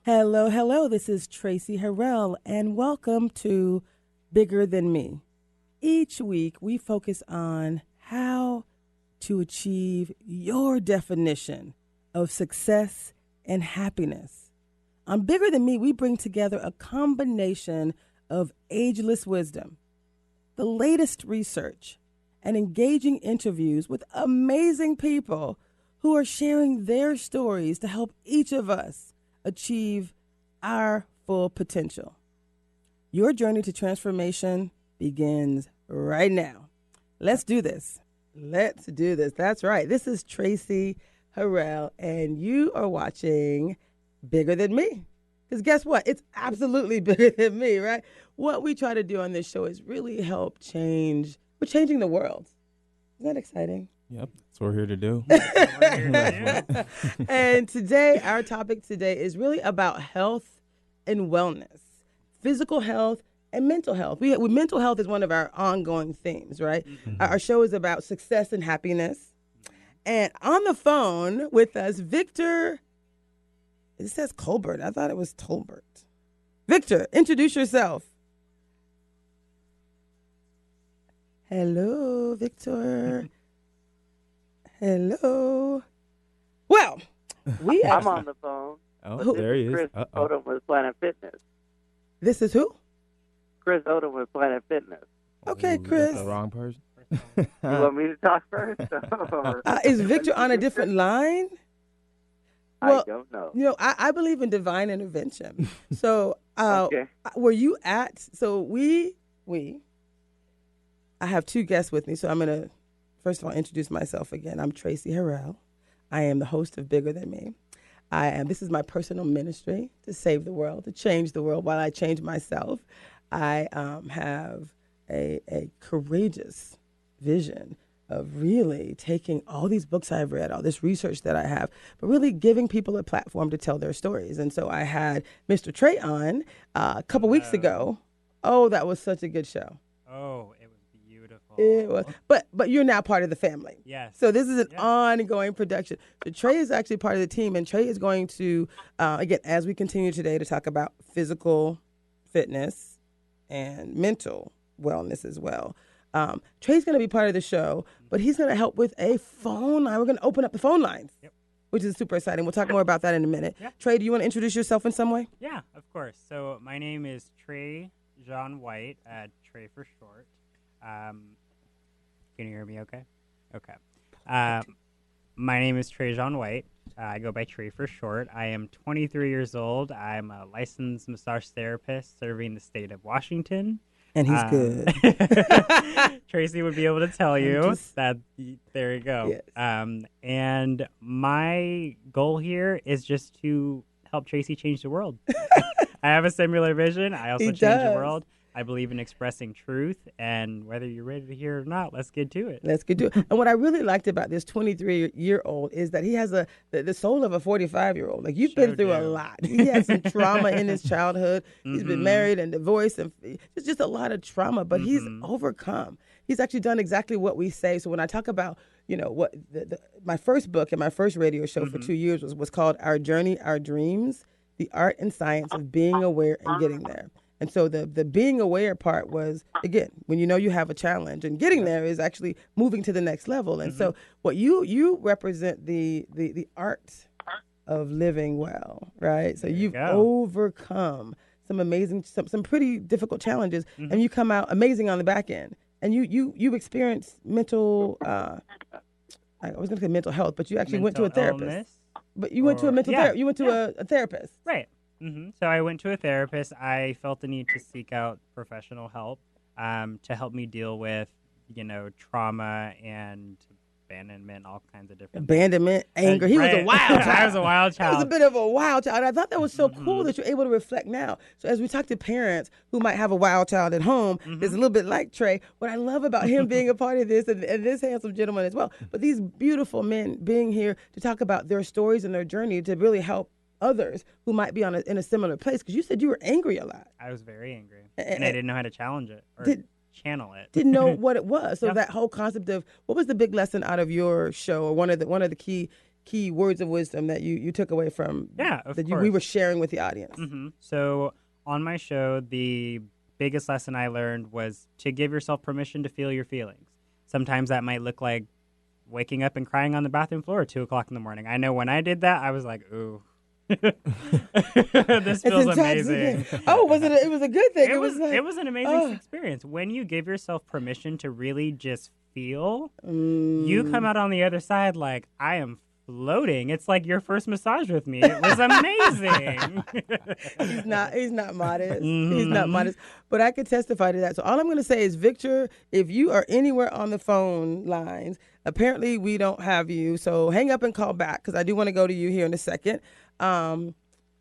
Hello, hello. This is Traci Harrell, and welcome to Bigger Than Me. Each week, we focus on how to achieve your definition of success and happiness. On Bigger Than Me, we bring together a combination of ageless wisdom, the latest research, and engaging interviews with amazing people who are sharing their stories to help each of us achieve our full potential. Your journey to transformation begins right now. Let's do this. Let's do this. That's right. This is Traci Harrell, and you are watching Bigger Than Me. Because guess what? It's absolutely bigger than me, right? What we try to do on this show is really help change. We're changing the world. Isn't that exciting? Yep, that's what we're here to do. And today, our topic today is really about health and wellness, physical health and mental health. Mental health is one of our ongoing themes, right? Mm-hmm. Our show is about success and happiness. And on the phone with us, Victor, it says Colbert. I thought it was Tolbert. Victor, introduce yourself. Hello, Victor. Hello. Well, I'm on the phone. Oh, there he is. Chris Odom with Planet Fitness. This is who? Chris Odom with Planet Fitness. Okay, Chris. That's the wrong person. You want me to talk first? Is Victor on a different line? Well, I don't know. You know, I believe in divine intervention. So, okay. Were you at? So I have two guests with me. So I'm gonna first of all introduce myself again. I'm Traci Harrell. I am the host of Bigger Than Me. This is my personal ministry to save the world, to change the world while I change myself. I have a courageous vision of really taking all these books I've read, all this research that I have, but really giving people a platform to tell their stories. And so I had Mr. Trey on a couple weeks ago. Oh, that was such a good show. Oh, it was beautiful. It was, but you're now part of the family. Yes. So this is an ongoing production. So Trey is actually part of the team, and Trey is going to, again, as we continue today to talk about physical fitness and mental wellness as well. Trey's going to be part of the show, but he's going to help with a phone line. We're going to open up the phone lines, which is super exciting. We'll talk more about that in a minute. Yeah. Trey, do you want to introduce yourself in some way? Yeah, of course. So my name is Trey John White, Trey for short. Can you hear me okay? Okay. My name is Trey John White. I go by Trey for short. I am 23 years old. I'm a licensed massage therapist serving the state of Washington. And he's good. Traci would be able to tell you that. There you go. Yes. And my goal here is just to help Traci change the world. I have a similar vision. I also change the world. I believe in expressing truth, and whether you're ready to hear it or not, let's get to it. Let's get to it. And what I really liked about this 23-year-old is that he has the soul of a 45-year-old. Like, you've been through a lot. He had some trauma in his childhood. He's been married and divorced, and it's just a lot of trauma, but he's overcome. He's actually done exactly what we say. So when I talk about, you know, what my first book and my first radio show for 2 years was called Our Journey, Our Dreams, The Art and Science of Being Aware and Getting There. And so the being aware part was, again, when you know you have a challenge, and getting there is actually moving to the next level. And so what you represent the art of living well, right? So you've overcome some amazing, some pretty difficult challenges, and you come out amazing on the back end. And you experienced mental, I was going to say mental health, but you actually went to a therapist. Illness? But you went to a mental therapist. You went to a therapist. Right. So I went to a therapist. I felt the need to seek out professional help to help me deal with, you know, trauma and abandonment, all kinds of different abandonment, anger. He was a wild child. I was a wild child. He was a bit of a wild child. I thought that was so cool that you're able to reflect now. So as we talk to parents who might have a wild child at home, it's a little bit like Trey. What I love about him being a part of this, and this handsome gentleman as well, but these beautiful men being here to talk about their stories and their journey to really help others who might be in a similar place. Because you said you were angry a lot. I was very angry, and I didn't know how to challenge it or channel it. Didn't know what it was. So that whole concept of, what was the big lesson out of your show, or one of the key key words of wisdom that you took away from of that course. we were sharing with the audience. So on my show, the biggest lesson I learned was to give yourself permission to feel your feelings. Sometimes that might look like waking up and crying on the bathroom floor at 2:00 in the morning. I know when I did that, I was like, ooh. This feels amazing. Oh, it was a good thing. It Like, was an amazing experience. When you give yourself permission to really just feel, you come out on the other side like, I am floating. It's like your first massage with me. It was amazing. He's not modest. He's not modest. But I could testify to that. So all I'm going to say is, Victor, if you are anywhere on the phone lines, apparently we don't have you. So hang up and call back, because I do want to go to you here in a second. I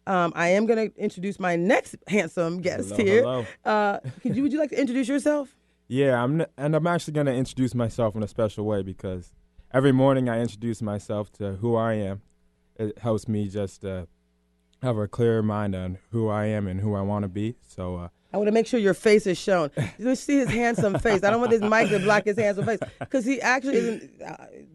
am going to introduce my next handsome guest here. Hello. Would you like to introduce yourself? Yeah, I'm actually going to introduce myself in a special way, because every morning I introduce myself to who I am. It helps me just have a clearer mind on who I am and who I want to be. So I want to make sure your face is shown. You see his handsome face. I don't want this mic to block his handsome face, because he actually is an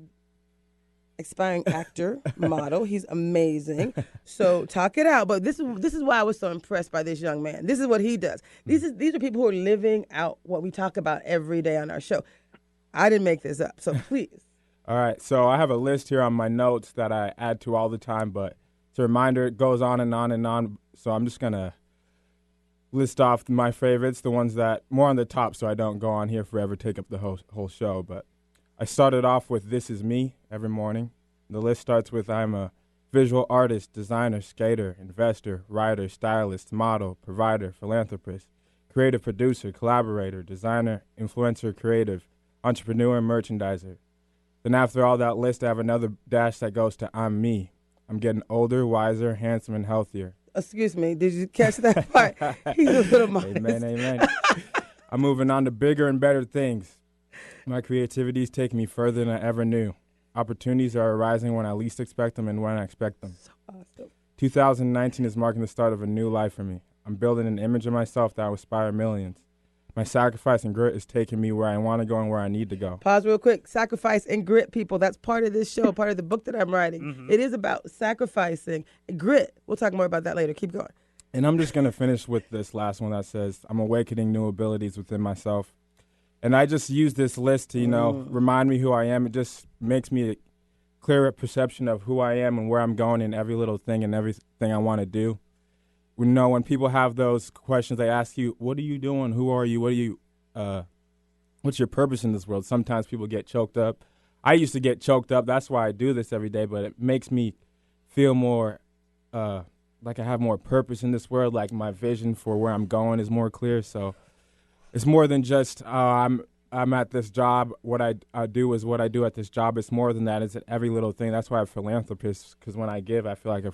aspiring actor, model. He's amazing. So talk it out. But this is why I was so impressed by this young man. This is what he does. These are people who are living out what we talk about every day on our show. I didn't make this up. So please. All right, so I have a list here on my notes that I add to all the time, but it's a reminder. It goes on and on and on. So I'm just going to list off my favorites, the ones that more on the top, so I don't go on here forever, take up the whole show. But I started off with This Is Me every morning. The list starts with I'm a visual artist, designer, skater, investor, writer, stylist, model, provider, philanthropist, creative producer, collaborator, designer, influencer, creative, entrepreneur, merchandiser. Then after all that list, I have another dash that goes to I'm me. I'm getting older, wiser, handsome, and healthier. Excuse me, did you catch that part? He's a little modest. Amen, amen. I'm moving on to bigger and better things. My creativity is taking me further than I ever knew. Opportunities are arising when I least expect them and when I expect them. So awesome. 2019 is marking the start of a new life for me. I'm building an image of myself that will inspire millions. My sacrifice and grit is taking me where I want to go and where I need to go. Pause real quick. Sacrifice and grit, people. That's part of this show, part of the book that I'm writing. It is about sacrificing grit. We'll talk more about that later. Keep going. And I'm just going to finish with this last one that says, I'm awakening new abilities within myself. And I just use this list to, remind me who I am. It just makes me a clearer perception of who I am and where I'm going in every little thing and everything I want to do. When people have those questions, they ask you, what are you doing? Who are you? What's your purpose in this world? Sometimes people get choked up. I used to get choked up. That's why I do this every day. But it makes me feel more like I have more purpose in this world. Like my vision for where I'm going is more clear. So it's more than just I'm at this job. What I do is what I do at this job. It's more than that. It's at every little thing. That's why I'm a philanthropist, because when I give, I feel like a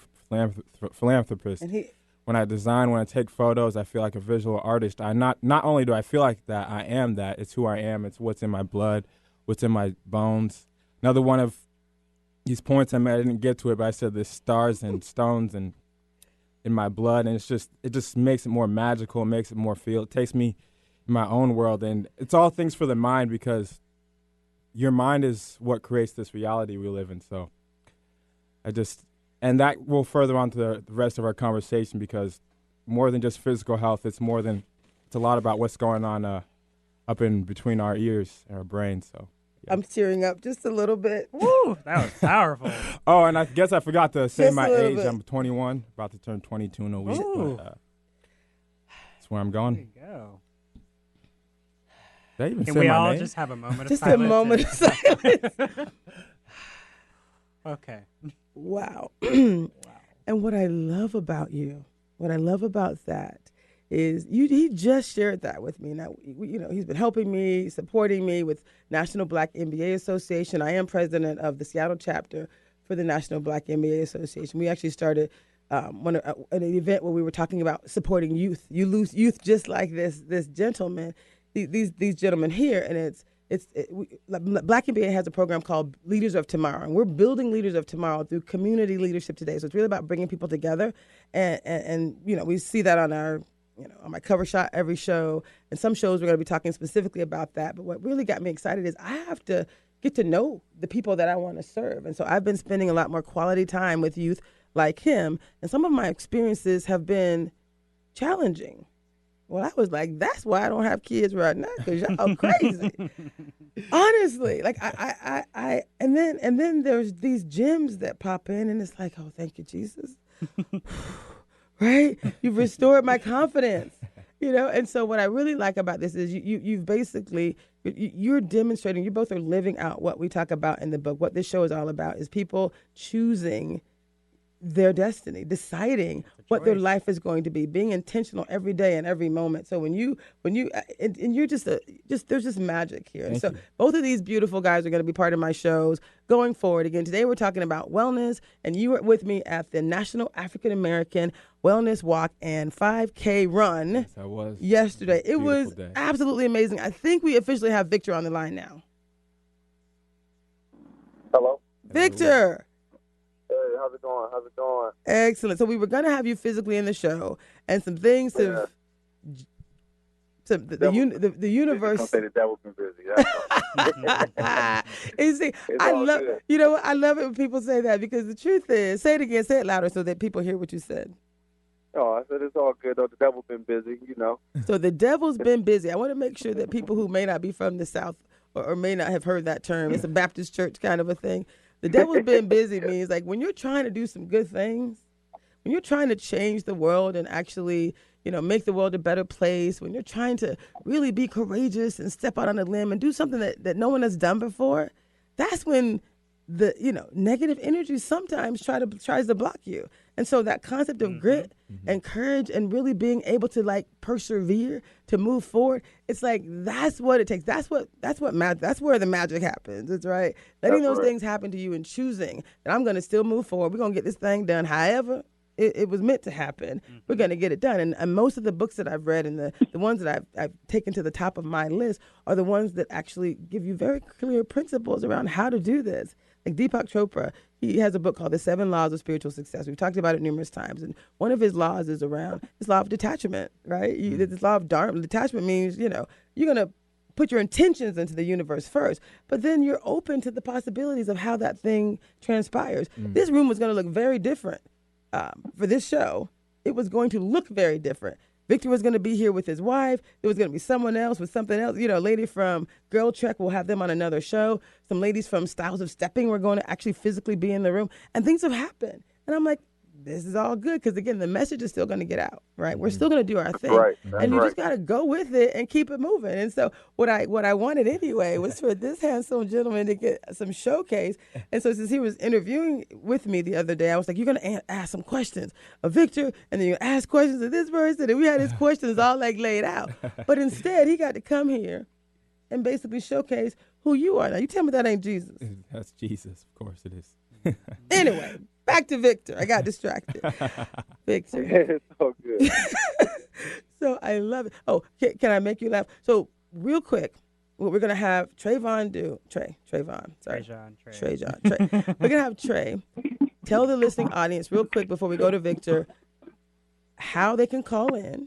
philanthropist. And when I design, when I take photos, I feel like a visual artist. Not only do I feel like that, I am that. It's who I am. It's what's in my blood, what's in my bones. Another one of these points I didn't get to it, but I said there's stars and stones and in my blood, and it just makes it more magical, makes it more feel. It takes me in my own world, and it's all things for the mind, because your mind is what creates this reality we live in. So and that will further on to the rest of our conversation, because more than just physical health, it's a lot about what's going on up in between our ears and our brains. So yeah. I'm tearing up just a little bit. Woo, that was powerful. Oh, and I guess I forgot to say Just my a little age. bit. I'm 21, about to turn 22 in a week. Ooh. But, that's where I'm There going. you go. Did I even Can say we my all name? just have a moment of Just a silence? moment of silence. Okay. Wow. And what I love about you, what I love about that is he just shared that with me. Now, he's been helping me, supporting me with National Black MBA Association. I am president of the Seattle chapter for the National Black MBA Association. We actually started an event where we were talking about supporting youth. You lose youth just like this gentleman, these gentlemen here, and Black MBA has a program called Leaders of Tomorrow, and we're building leaders of tomorrow through community leadership today. So it's really about bringing people together, and we see that on our on my cover shot every show, and some shows we're going to be talking specifically about that. But what really got me excited is I have to get to know the people that I want to serve. And so I've been spending a lot more quality time with youth like him. And some of my experiences have been challenging. Well, I was like, that's why I don't have kids right now, because y'all crazy. Honestly, like and then there's these gems that pop in, and it's like, oh, thank you, Jesus. Right? You've restored my confidence. And so what I really like about this is you've basically, you're demonstrating, you both are living out what we talk about in the book. What this show is all about is people choosing their destiny, deciding what their life is going to be, being intentional every day and every moment. So when you're there's just magic here. And so both of these beautiful guys are going to be part of my shows going forward. Again, today we're talking about wellness, and you were with me at the National African American Wellness Walk and 5K Run. Yes, I was. Yesterday. It was absolutely amazing. I think we officially have Victor on the line now. Hello? Victor. Hey, how's it going? Excellent. So we were going to have you physically in the show, and some things the universe. Don't say the devil's been busy. You see, I love it when people say that, because the truth is, say it again, say it louder so that people hear what you said. Oh, I said it's all good though. The devil's been busy, So the devil's been busy. I want to make sure that people who may not be from the South or may not have heard that term, it's a Baptist church kind of a thing. The devil's been busy means like when you're trying to do some good things, when you're trying to change the world and actually, make the world a better place, when you're trying to really be courageous and step out on a limb and do something that no one has done before, that's when the, negative energy sometimes tries to block you. And so that concept of grit and courage and really being able to like persevere, to move forward, it's like, that's what it takes. That's where the magic happens. It's right. Letting those things happen to you and choosing that I'm going to still move forward. We're going to get this thing done. However it was meant to happen. We're going to get it done. And most of the books that I've read and the ones that I've taken to the top of my list are the ones that actually give you very clear principles around how to do this. Like Deepak Chopra, he has a book called The 7 Laws of Spiritual Success. We've talked about it numerous times. And one of his laws is around this law of detachment, right? This law of dharma. Detachment means, you're going to put your intentions into the universe first, but then you're open to the possibilities of how that thing transpires. This room was going to look very different for this show. It was going to look very different. Victor was going to be here with his wife. There was going to be someone else with something else. A lady from Girl Trek, we'll have them on another show. Some ladies from Styles of Stepping were going to actually physically be in the room. And things have happened. And I'm like, this is all good, because, again, the message is still going to get out, right? We're still going to do our thing. Right. And you just got to go with it and keep it moving. And so what I wanted anyway was for this handsome gentleman to get some showcase. And so since he was interviewing with me the other day, I was like, you're going to ask some questions of Victor, and then you ask questions of this person. And we had his questions all like laid out. But instead, he got to come here and basically showcase who you are. Now, you tell me that ain't Jesus. That's Jesus. Of course it is. Anyway, back to Victor. I got distracted. Victor. It's all good. So I love it. Oh, can I make you laugh? So real quick, what we're going to have Trayvon do. Trayvon. Sorry. Trey. We're going to have Trey tell the listening audience real quick before we go to Victor how they can call in,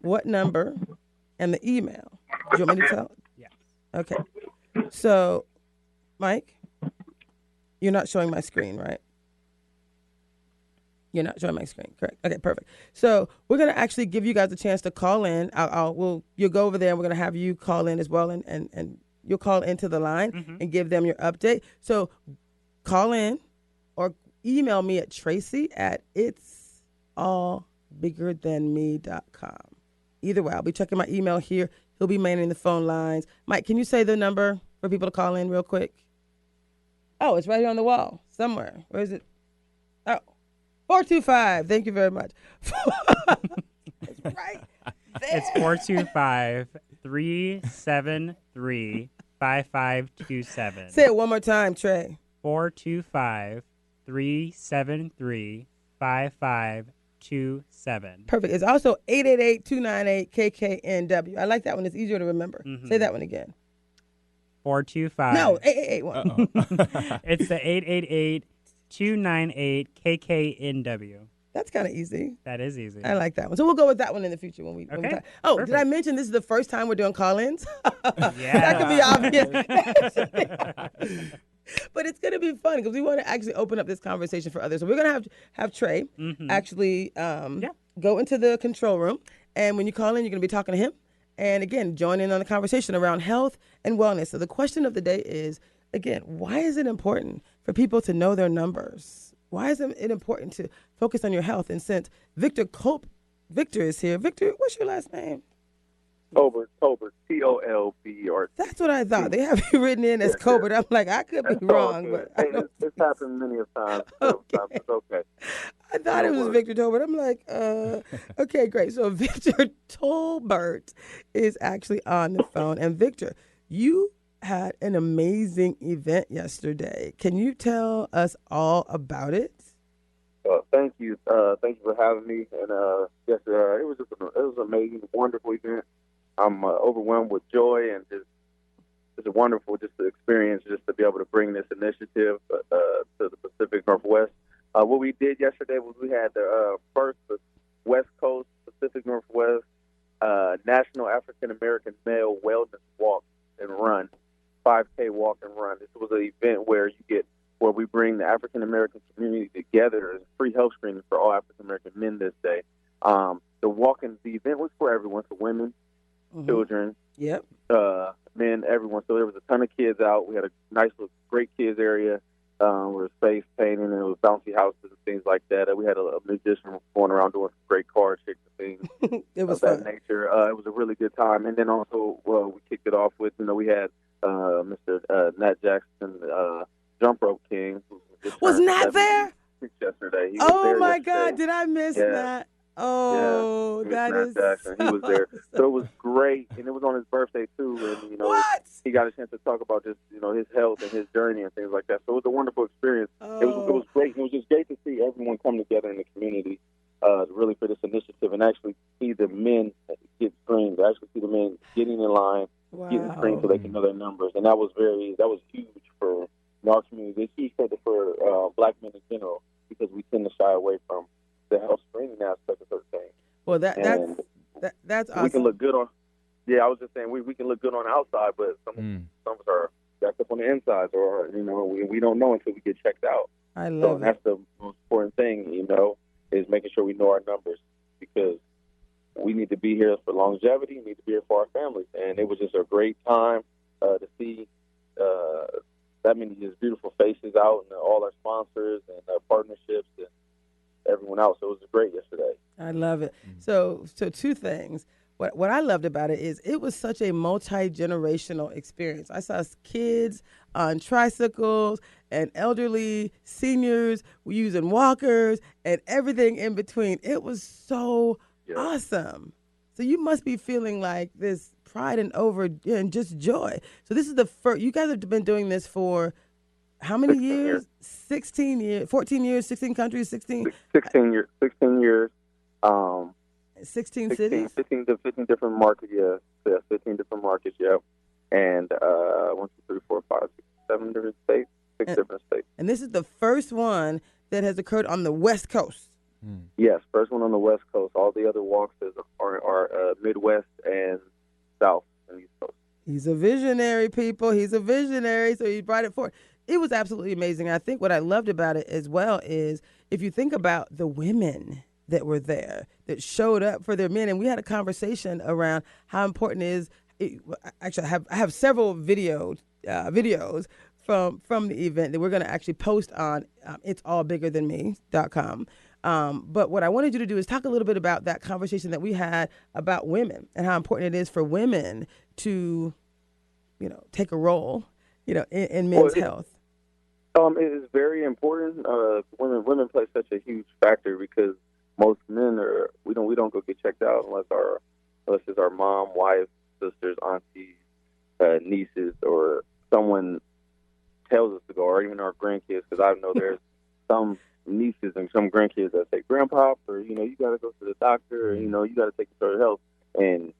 what number, and the email. Do you want me to tell? Yeah. Okay. So, Mike, you're not showing my screen, right? You're not showing my screen, correct? Okay, perfect. So we're gonna actually give you guys a chance to call in. You'll go over there, and we're gonna have you call in as well, and you'll call into the line and give them your update. So call in or email me at Traci at itsallbiggerthanme.com. Either way, I'll be checking my email here. He'll be manning the phone lines. Mike, can you say the number for people to call in real quick? Oh, it's right here on the wall somewhere. Where is it? Oh, 425. Thank you very much. It's right there. It's 425-373-5527. Say it one more time, Trey. 425-373-5527. Perfect. It's also 888-298-KKNW. I like that one. It's easier to remember. Say that one again. 425. No, 888-1. It's the 888-298-KKNW. That's kind of easy. That is easy. I like that one. So we'll go with that one in the future when we Okay. talk. Oh, Perfect. did I mention this is the first time we're doing call-ins? Yeah. That could be obvious. But it's going to be fun because we want to actually open up this conversation for others. So we're going to have Trey actually go into the control room. And when you call in, you're going to be talking to him. And again, join in on the conversation around health and wellness. So the question of the day is, again, why is it important for people to know their numbers? Why is it important to focus on your health? And since Victor is here, Victor, what's your last name? Tolbert, Tolbert. That's what I thought. They have you written in as Colbert. I'm like, I could be wrong, but I don't It's happened many a time. Okay. It's okay. I thought it was Victor Tolbert. I'm like, okay, great. So Victor Tolbert is actually on the phone. And Victor, you had an amazing event yesterday. Can you tell us all about it? Thank you. Thank you for having me. And yes, it was an amazing, wonderful event. I'm overwhelmed with joy and it's wonderful just to experience, just to be able to bring this initiative to the Pacific Northwest. What we did yesterday was we had the first West Coast Pacific Northwest National African American Male Wellness Walk and Run, 5K walk and run. This was an event where we bring the African American community together. There's free health screening for all African American men this day. The event was for everyone, for women, children, men, everyone. So there was a ton of kids out. We had a nice, great kids area. There was face painting and there was bouncy houses and things like that. We had a musician going around doing some great card tricks and things It was of fun. that nature. It was a really good time. And then also, we kicked it off with, we had Mr. Nat Jackson, Jump Rope King. Was Nat there? Yesterday. He was Oh there my yesterday. God, did I miss that? Oh, Yeah, that is Jackson. He was there. awesome. So it was great, and it was on his birthday too. And What? he got a chance to talk about just his health and his journey and things like that. So it was a wonderful experience. Oh. It was great. It was just great to see everyone come together in the community, really for this initiative, and actually see the men get screened. Actually see the men getting in line, getting screened so they can know their numbers, and that was huge for our community. It's huge for Black men in general because we tend to shy away from the health screening aspect of certain things. Well, that's awesome. We can look good on. Yeah, I was just saying we can look good on the outside, but some of us are jacked up on the insides, or we don't know until we get checked out. I love it. That's the most important thing, is making sure we know our numbers because we need to be here for longevity. We need to be here for our families, and it was just a great time to see that many just beautiful faces out, and all our sponsors and our partnerships and everyone else. It was great yesterday. I love it. So two things. What I loved about it is it was such a multi-generational experience. I saw kids on tricycles and elderly seniors using walkers and everything in between. It was so awesome. So you must be feeling like this pride and just joy. So this is the first. You guys have been doing this for how many years? 16 years, 14 years, 16 countries, 16 years. 16 cities? 15 different markets, 15 different markets, And 1, 2, 3, 4, 5, 6, 7 different states, different states. And this is the first one that has occurred on the West Coast. Yes, first one on the West Coast. All the other walks are Midwest and South and East Coast. He's a visionary, people. He's a visionary, so he brought it forward. It was absolutely amazing. I think what I loved about it as well is if you think about the women that were there, that showed up for their men, and we had a conversation around how important it is. Actually, I have several videos from the event that we're going to actually post on itsallbiggerthanme.com. But what I wanted you to do is talk a little bit about that conversation that we had about women and how important it is for women to, take a role, in men's health. It is very important. Women play such a huge factor because most men we don't go get checked out unless it's our mom, wife, sisters, aunties, nieces, or someone tells us to go, or even our grandkids. Because I know there's some nieces and some grandkids that say, "Grandpa, or you got to go to the doctor, or you got to take care of your health." And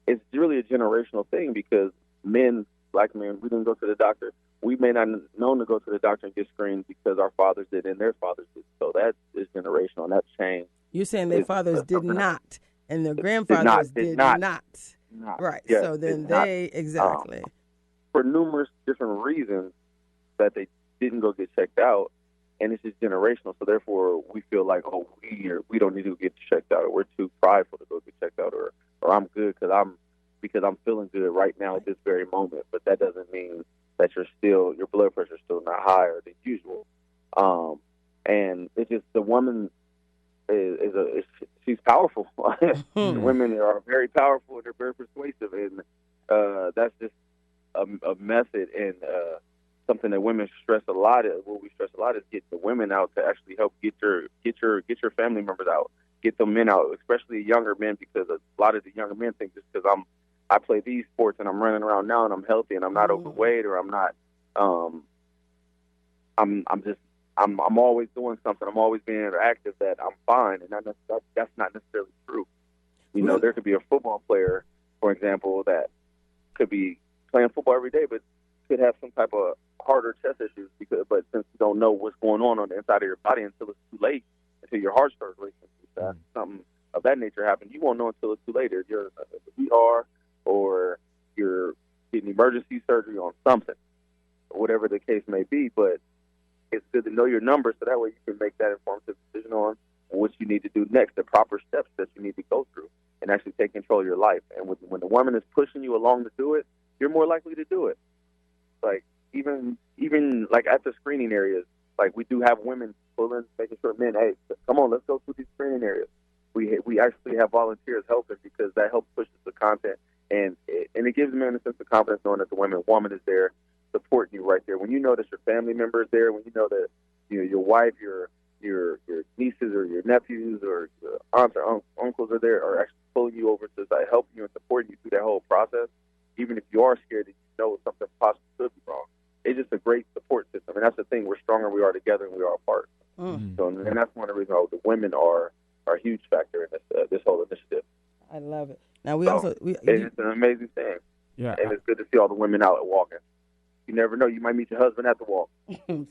it's really a generational thing because men black men, we didn't go to the doctor. We may not have known to go to the doctor and get screened because our fathers did and their fathers did. So that is generational, and that's changed. You're saying their fathers did not, and their Did grandfathers did not. not. Right. Yes, so then did not. they, exactly. For numerous different reasons that they didn't go get checked out, and it's just generational. So therefore, we feel like, oh, we don't need to get checked out, or we're too prideful to go get checked out, or I'm good because I'm feeling good right now at this very moment. But that doesn't mean that your blood pressure is still not higher than usual. And it's just the woman she's powerful. Women are very powerful and they're very persuasive, and that's just a method and something that women stress a lot. What we stress a lot is getting the women out to actually help get your family members out, get the men out, especially younger men, because a lot of the younger men think just because I play these sports and I'm running around now and I'm healthy and I'm not overweight or I'm not I'm always doing something, I'm always being interactive, that I'm fine, and that's not necessarily true. You know, there could be a football player, for example, that could be playing football every day, but could have some type of heart or chest issues, but since you don't know what's going on the inside of your body until it's too late, until your heart starts racing, something of that nature happens, you won't know until it's too late. If you're a ER or you're getting emergency surgery on something, or whatever the case may be, but it's good to know your numbers so that way you can make that informative decision on what you need to do next, the proper steps that you need to go through, and actually take control of your life. And when the woman is pushing you along to do it, you're more likely to do it. Like even like at the screening areas, like we do have women pulling, making sure men, hey, come on, let's go through these screening areas. We actually have volunteers helping because that helps push the content, and it gives men a sense of confidence knowing that the woman is there supporting you right there. When you know that your family member is there, when you know that your wife, your nieces or your nephews or your aunts or uncles are there, are actually pulling you over to help you and supporting you through that whole process, even if you are scared that you know something possibly could be wrong. It's just a great support system, and that's the thing. We're stronger we are together and we are apart. So, and that's one of the reasons why the women are a huge factor in this whole initiative. I love it. Now it's an amazing thing. Yeah, and it's good to see all the women out walking. You never know, you might meet your husband at the walk.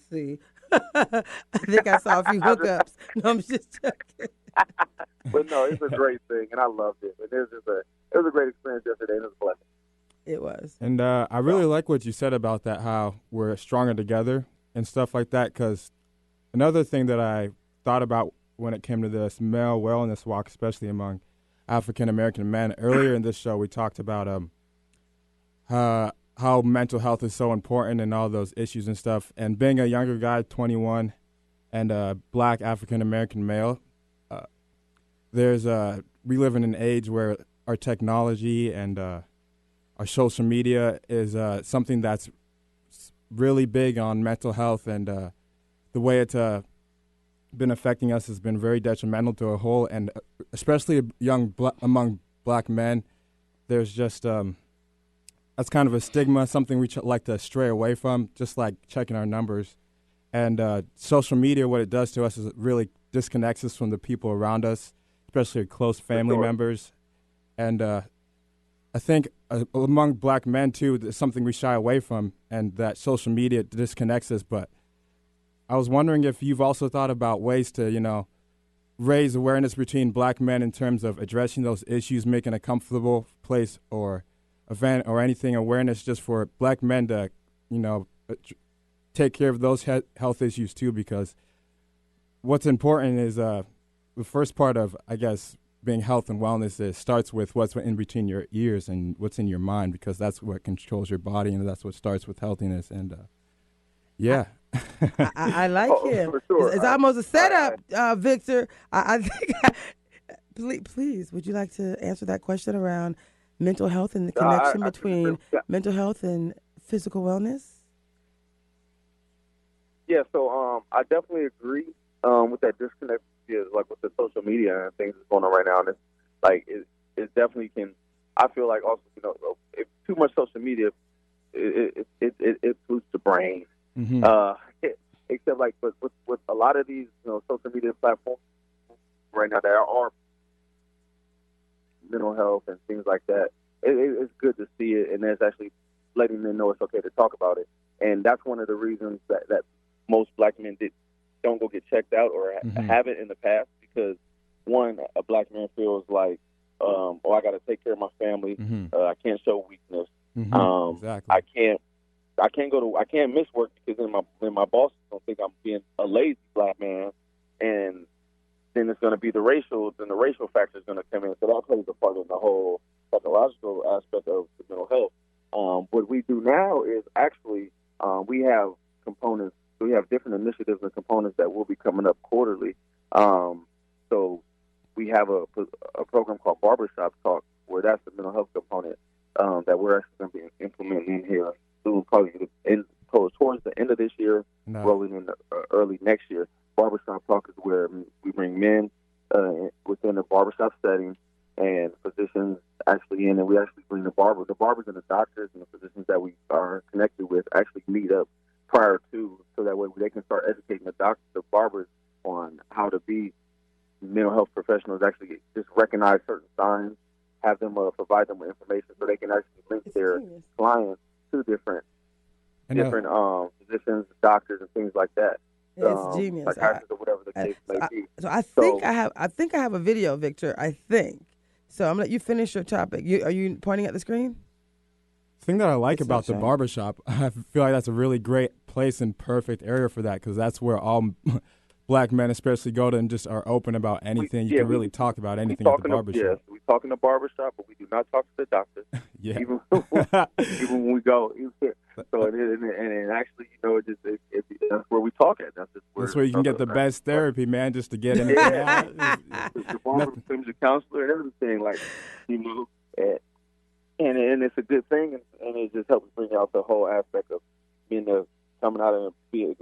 See, I think I saw a few hookups. No, I'm just joking. But no, it's a great thing, and I loved it. And it was a great experience yesterday, and it was a blessing. It was. And I really like what you said about that, how we're stronger together and stuff like that, because another thing that I thought about when it came to this male wellness walk, especially among African-American men, earlier in this show we talked about how mental health is so important and all those issues and stuff. And being a younger guy, 21, and a black African-American male, we live in an age where our technology and our social media is something that's really big on mental health, and the way it's been affecting us has been very detrimental to a whole, and especially among black men. There's just that's kind of a stigma, something we like to stray away from, just like checking our numbers. And social media, what it does to us is it really disconnects us from the people around us, especially close family members. And I think among black men, too, there's something we shy away from, and that social media disconnects us. But I was wondering if you've also thought about ways to, raise awareness between black men in terms of addressing those issues, making a comfortable place or event or anything, awareness just for black men to, take care of those health issues too, because what's important is the first part of, I guess, being health and wellness starts with what's in between your ears and what's in your mind, because that's what controls your body, and that's what starts with healthiness. And yeah. I like him. For sure. It's almost a setup, Victor. I think, please, would you like to answer that question around mental health and the connection between mental health and physical wellness? Yeah, so I definitely agree with that disconnect, like with the social media and things that's going on right now. And it's like it definitely can. I feel like also, if too much social media, it boosts the brain. Except like with a lot of these social media platforms right now, there are mental health and things like that. It's good to see it, and there's actually letting men know it's okay to talk about it. And that's one of the reasons that most black men don't go get checked out or haven't in the past, because one, a black man feels like, I got to take care of my family. I can't show weakness. Exactly. I can't miss work because then my bosses don't think I'm being a lazy black man, and then it's going to be the racial factor is going to come in. So that plays a part in the whole psychological aspect of the mental health. What we do now is actually we have components. We have different initiatives and components that will be coming up quarterly. So we have a program called Barbershop Talk, where that's the mental health component that we're actually going to be implementing in here soon, probably towards the end of this year, rolling in early next year. Barbershop Talk is where we bring men within a barbershop setting and physicians actually in, and we actually bring the barbers and the doctors and the physicians that we are connected with actually meet up prior to, so that way they can start educating the barbers on how to be mental health professionals, actually just recognize certain signs, have them provide them with information so they can actually link their clients to different physicians, doctors, and things like that. It's genius. Psychiatrists or whatever the case may be. So I think I have a video, Victor. I think. So I'm gonna let you finish your topic. Are you pointing at the screen? The thing that I like about the barbershop, I feel like that's a really great place and perfect area for that, because that's where all black men especially go to and just are open about anything. You can really talk about anything at the barbershop. Yes, we talk in the barbershop, but we do not talk to the doctors. Yeah. Even when we go. So and actually, that's where we talk at. That's where you can get the best therapy, man, just to get in. The barber becomes your counselor and everything, and it's a good thing, and it just helps bring out the whole aspect of being coming out of being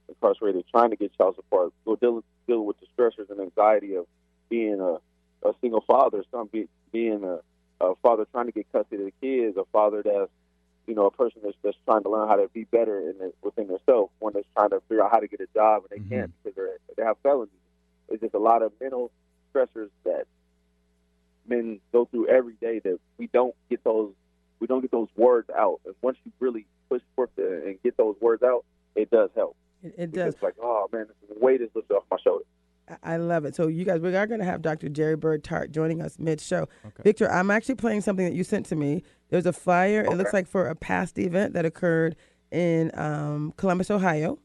incarcerated, trying to get child support, deal with the stressors and anxiety of being a single father, being a father trying to get custody of the kids, a father that's a person that's trying to learn how to be better within themselves, one that's trying to figure out how to get a job and they can't because they have felonies. It's just a lot of mental stressors that men go through every day that we don't get those words out. And once you really push forth and get those words out, it does help. It does. It's like, oh man, this weight is lifted off my shoulder. I love it. So you guys, we are going to have Dr. Jerry Bird Tart joining us mid-show. Okay. Victor, I'm actually playing something that you sent to me. There's a flyer. Okay. It looks like for a past event that occurred in Columbus, Ohio,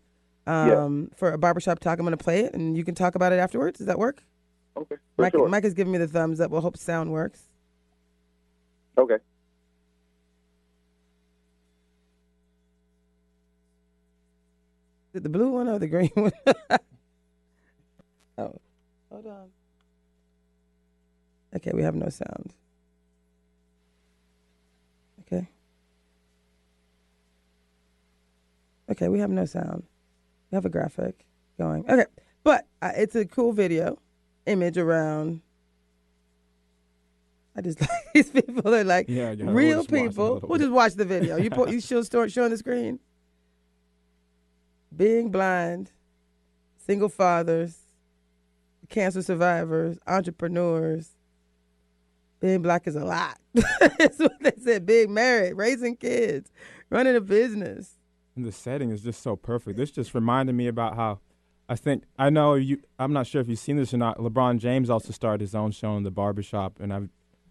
for a barbershop talk. I'm going to play it, and you can talk about it afterwards. Does that work? Okay. Mike is giving me the thumbs up. We'll hope sound works. Okay. Is it the blue one or the green one? Oh, hold on. Okay, we have no sound. Okay, we have no sound. We have a graphic going. Okay, but it's a cool video, image around. I just like these people. They're like real people. We'll just watch the video. You should start showing the screen. Being blind, single fathers, cancer survivors, entrepreneurs. Being black is a lot. That's what they said. Being married, raising kids, running a business. And the setting is just so perfect. This just reminded me about how I'm not sure if you've seen this or not. LeBron James also started his own show in the barbershop, and I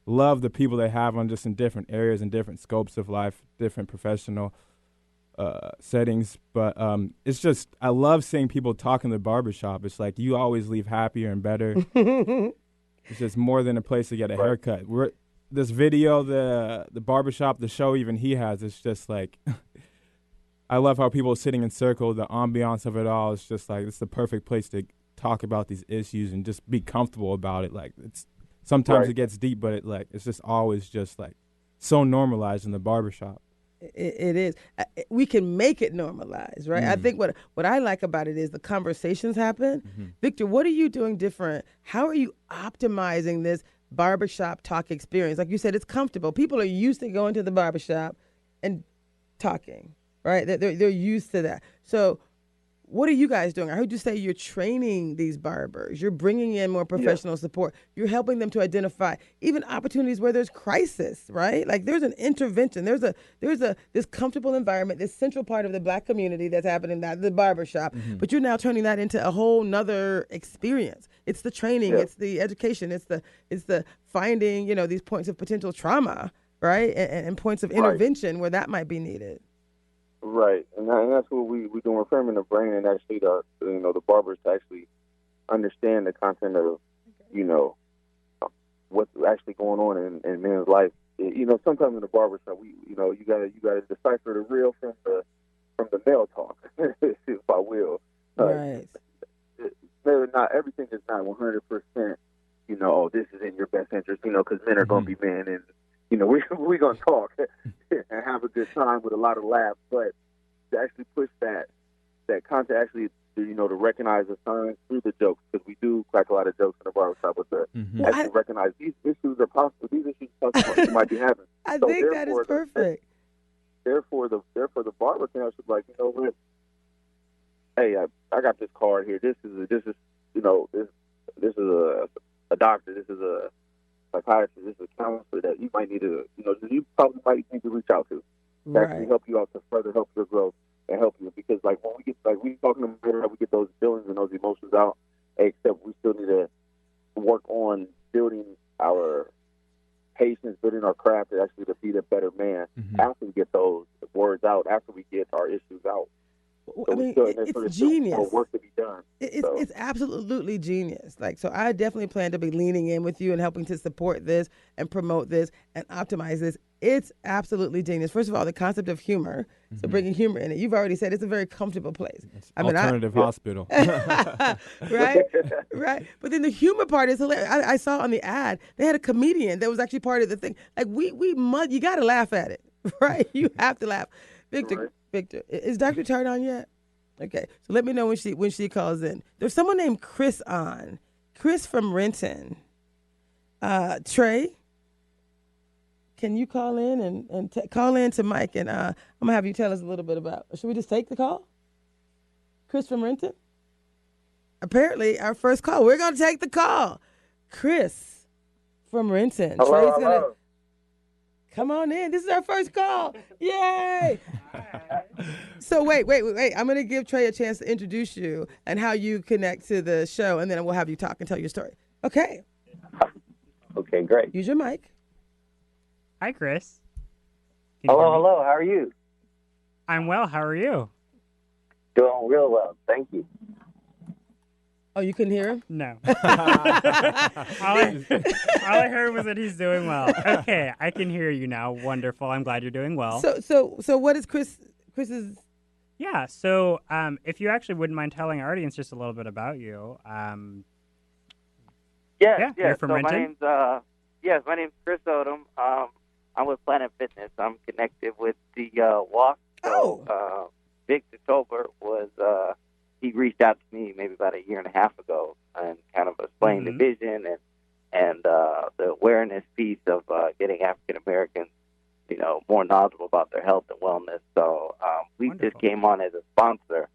love the people they have on just in different areas and different scopes of life, different professional settings. But it's just, I love seeing people talk in the barbershop. It's like you always leave happier and better. It's just more than a place to get a haircut. This video, the barbershop, the show even he has, it's just like, I love how people are sitting in circle, the ambiance of it all. It's just like, it's the perfect place to talk about these issues and just be comfortable about it. Like, sometimes it gets deep, but it's just always just like so normalized in the barbershop. It is. We can make it normalized, right? I think what I like about it is the conversations happen. Victor, what are you doing different? How are you optimizing this barbershop talk experience? Like you said, it's comfortable. People are used to going to the barbershop and talking, right? They're used to that. So what are you guys doing? I heard you say you're training these barbers. You're bringing in more professional support. You're helping them to identify even opportunities where there's crisis, right? Like there's an intervention. There's this comfortable environment, this central part of the Black community that's happening at the barber shop. But you're now turning that into a whole nother experience. It's the training, it's the education, it's the finding, these points of potential trauma, right? And points of intervention where that might be needed. Right, and that's what we're doing. We're framing the brain and actually the barbers to actually understand the content of, what's actually going on in men's life. Sometimes in the barber shop, you gotta decipher the real from the male talk, if I will. Right. Not everything is not 100%. This is in your best interest. Because men are going to be men and. We're going to talk and have a good time with a lot of laughs, but to actually push that content, actually, to recognize the signs through the jokes, because we do crack a lot of jokes in the barbershop with actually recognize these issues are possible, these issues you might be having. I think that is perfect. Therefore, the barber can actually be like, what? Hey, I got this card here. This is a doctor. This is a psychiatrist, this is a counselor that you might need to, you probably might need to reach out to actually help you out, to further help your growth and help you. Because when we get, we talking about, we get those feelings and those emotions out, except we still need to work on building our patience, building our craft to actually to be the better man after we get those words out, after we get our issues out. So it's genius. More work to be done. It's absolutely genius. So I definitely plan to be leaning in with you and helping to support this and promote this and optimize this. It's absolutely genius. First of all, the concept of humor, so bringing humor in it. You've already said it's a very comfortable place. Alternative hospital. Right. But then the humor part is hilarious. I saw on the ad, they had a comedian that was actually part of the thing. You got to laugh at it, right? You have to laugh. Victor, is Dr. Tart on yet? Okay, so let me know when she calls in. There's someone named Chris on. Chris from Renton. Trey, can you call in and call in to Mike, and I'm gonna have you tell us a little bit about. Should we just take the call? Chris from Renton. Apparently, our first call. We're gonna take the call. Chris from Renton. Hello, Trey's gonna. Come on in. This is our first call. Yay! So wait. I'm going to give Trey a chance to introduce you and how you connect to the show, and then we'll have you talk and tell your story. Okay. Okay, great. Use your mic. Hi, Chris. Can you hear me? Hello. How are you? I'm well. How are you? Doing real well. Thank you. Oh, you couldn't hear him? No. all I heard was that he's doing well. Okay, I can hear you now. Wonderful. I'm glad you're doing well. So what is Chris's? Yeah. So if you actually wouldn't mind telling our audience just a little bit about you. Yes. You're from so Renton? my name's Chris Odom. I'm with Planet Fitness. I'm connected with the walk. So, Victor Tolbert was. He reached out to me maybe about a year and a half ago and kind of explained the vision and the awareness piece of getting African Americans, more knowledgeable about their health and wellness. So we Wonderful. just came on as a sponsor.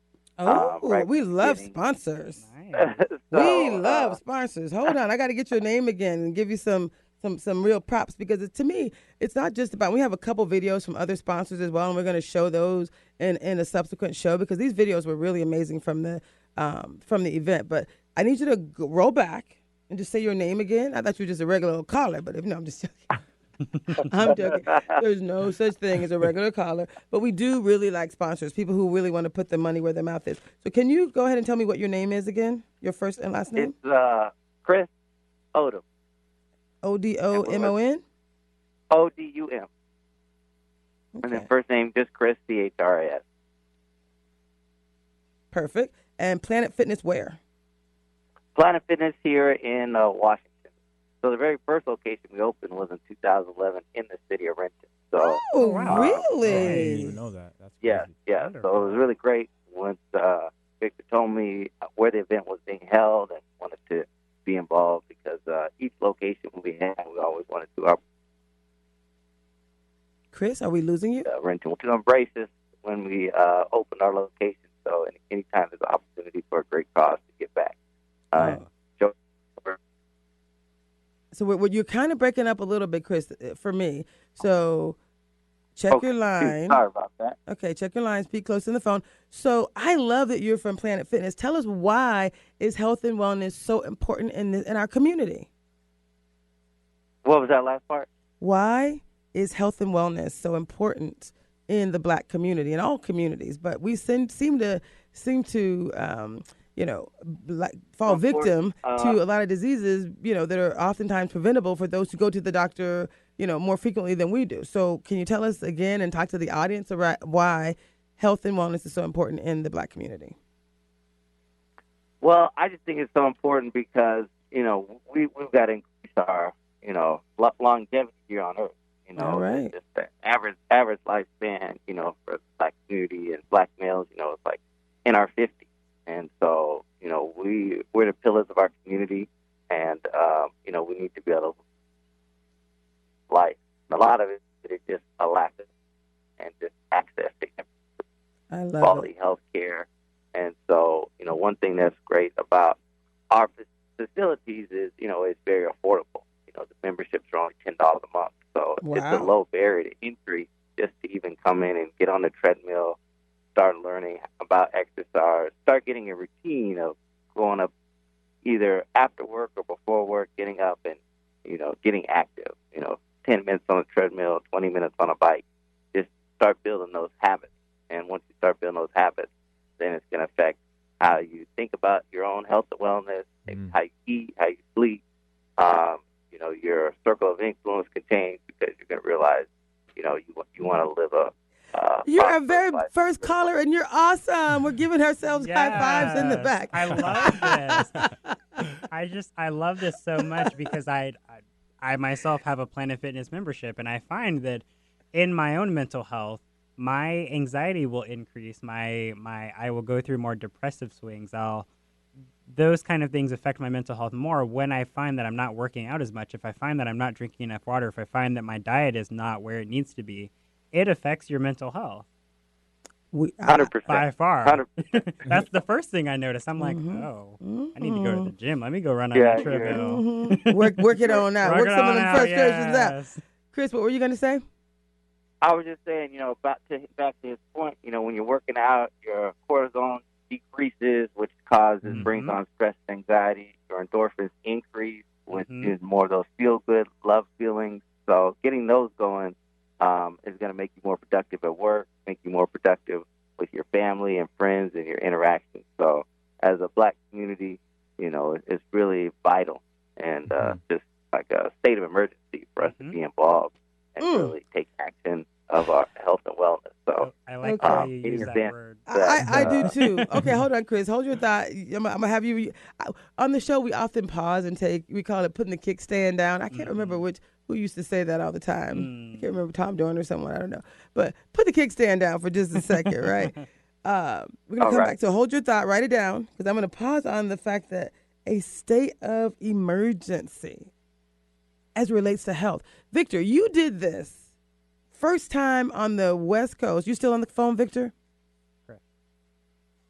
We love sponsors. Nice. We love sponsors. Hold on, I got to get your name again and give you some real props, because to me, it's not just about. We have a couple videos from other sponsors as well, and we're going to show those in a subsequent show, because these videos were really amazing from the event. But I need you to roll back and just say your name again. I thought you were just a regular old caller, but I'm just joking. I'm joking. There's no such thing as a regular caller, but we do really like sponsors, people who really want to put their money where their mouth is. So can you go ahead and tell me what your name is again? Your first and last name? It's Chris Odom. Odom? Odum. And then first name just Chris, CHRIS. Perfect. And Planet Fitness where? Planet Fitness here in Washington. So the very first location we opened was in 2011 in the city of Renton. So, wow. Really? I didn't even know that. That's crazy. Yeah. Wonderful. So it was really great once Victor told me where the event was being held and wanted to be involved, because each location we had, we always wanted to Chris, are we losing you? Renton to embrace us when we opened our location. So anytime there's an opportunity for a great cause to give back. Joe- So what you're kind of breaking up a little bit, Chris, for me. So check your line. Sorry about that. Okay, check your line. Speak close to the phone. So I love that you're from Planet Fitness. Tell us, why is health and wellness so important in our community? What was that last part? Why is health and wellness so important in the Black community, in all communities? But we seem to fall victim to a lot of diseases, that are oftentimes preventable for those who go to the doctor, more frequently than we do. So can you tell us again and talk to the audience about why health and wellness is so important in the Black community? Well, I just think it's so important because, we've got to increase our, longevity here on Earth. All right. Just the average lifespan, for the Black community and Black males, it's like in our 50s. And so, we're the pillars of our community, and, we need to be able to life. A lot of it is just a lack of and just access to quality health care. And so, one thing that's great about our facilities is, it's very affordable. The memberships are only $10 a month. So It's a low barrier to entry just to even come in and get on the treadmill, start learning about exercise, start getting a routine of going up either after work or before work, getting up and, getting active, 10 minutes on a treadmill, 20 minutes on a bike. Just start building those habits. And once you start building those habits, then it's going to affect how you think about your own health and wellness, how you eat, how you sleep. Your circle of influence can change because you're going to realize, you want to live you're our very first caller, and you're awesome. We're giving ourselves high fives in the back. I love this. I love this so much because I myself have a Planet Fitness membership, and I find that in my own mental health, my anxiety will increase. I will go through more depressive swings. Those kind of things affect my mental health more when I find that I'm not working out as much. If I find that I'm not drinking enough water, if I find that my diet is not where it needs to be, it affects your mental health. 100%. By far. 100%. That's the first thing I notice. I'm like, I need to go to the gym. Let me go run on that treadmill. Work it on out. Work some of them frustrations out. Yes. Chris, what were you going to say? I was just saying, back to his point, when you're working out, your cortisol decreases, which brings on stress and anxiety. Your endorphins increase, which is more of those feel-good, love feelings. So getting those going is going to make you more productive at work, make you more productive with your family and friends and your interactions. So as a Black community, it's really vital and just like a state of emergency for us to be involved and really take action of our health and wellness. So I like how you use that word. I do too. Okay, hold on, Chris. Hold your thought. I'm gonna have you on the show. We often pause and we call it putting the kickstand down. I can't remember who used to say that all the time. I can't remember, Tom Dorn or someone. I don't know. But put the kickstand down for just a second, right? We're gonna come back. So hold your thought. Write it down because I'm gonna pause on the fact that a state of emergency as it relates to health. Victor, you did this. First time on the West Coast. You still on the phone, Victor? Correct.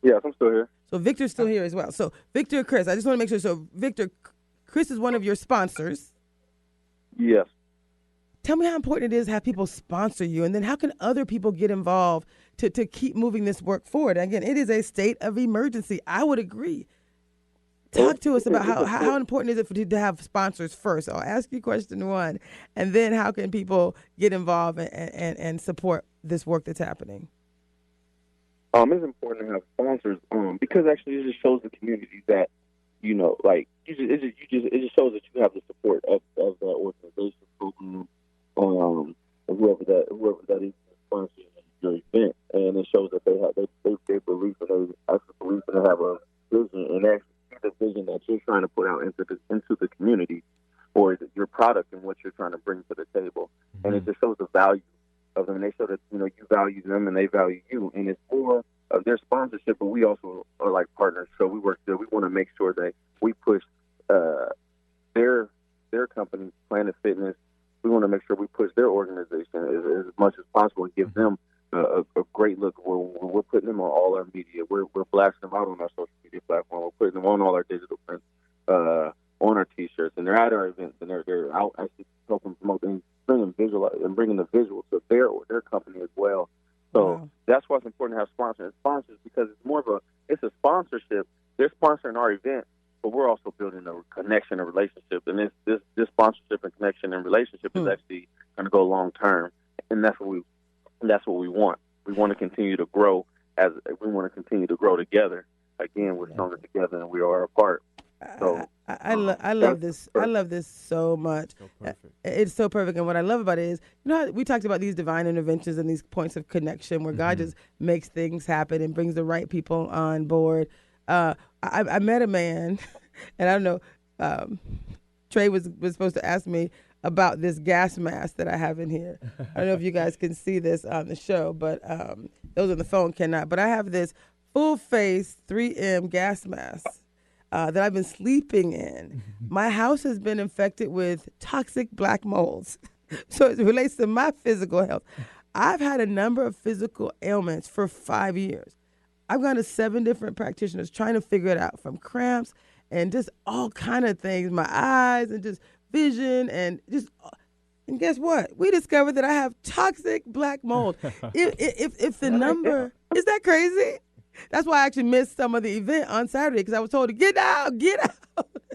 Yes, I'm still here. So Victor's still here as well. So Victor, Chris, I just want to make sure. So Victor, Chris is one of your sponsors. Yes. Tell me how important it is to have people sponsor you, and then how can other people get involved to keep moving this work forward? Again, it is a state of emergency. I would agree. Talk to us about how important is it to have sponsors first. I'll ask you question one, and then how can people get involved and support this work that's happening? It's important to have sponsors because actually it just shows the community that it just shows that you have the support of that organization, program, whoever that is sponsors your event, and it shows that they believe and they actually believe and they have a vision and actually the vision that you're trying to put out into the community or your product and what you're trying to bring to the table. And it just shows the value of them. And they show that, you value them and they value you. And it's more of their sponsorship, but we also are like partners. So we work there. We want to make sure that we push their company, Planet Fitness. We want to make sure we push their organization as much as possible and give them a great look. We're putting them on all our media. We're blasting them out on our social media platform. We're putting them on all our digital prints, on our T-shirts, and they're at our events, and they're out actually helping promote and bringing bringing the visual to their company as well. So that's why it's important to have sponsors because it's more of it's a sponsorship. They're sponsoring our event, but we're also building a connection, a relationship, and this sponsorship and connection and relationship is actually going to go long term, and that's what we want. We want to continue to grow together. Again, we're stronger together than we are apart. So I love this. I love this so much. So perfect. It's so perfect. And what I love about it is, how we talked about these divine interventions and these points of connection where God just makes things happen and brings the right people on board. I met a man, and I don't know, Trey was supposed to ask me about this gas mask that I have in here. I don't know if you guys can see this on the show, but those on the phone cannot. But I have this full face 3M gas mask that I've been sleeping in. My house has been infected with toxic black molds. So it relates to my physical health. I've had a number of physical ailments for 5 years. I've gone to 7 different practitioners trying to figure it out, from cramps and just all kind of things, my eyes and just vision and guess what? We discovered that I have toxic black mold. if the number, is that crazy? That's why I actually missed some of the event on Saturday because I was told to get out of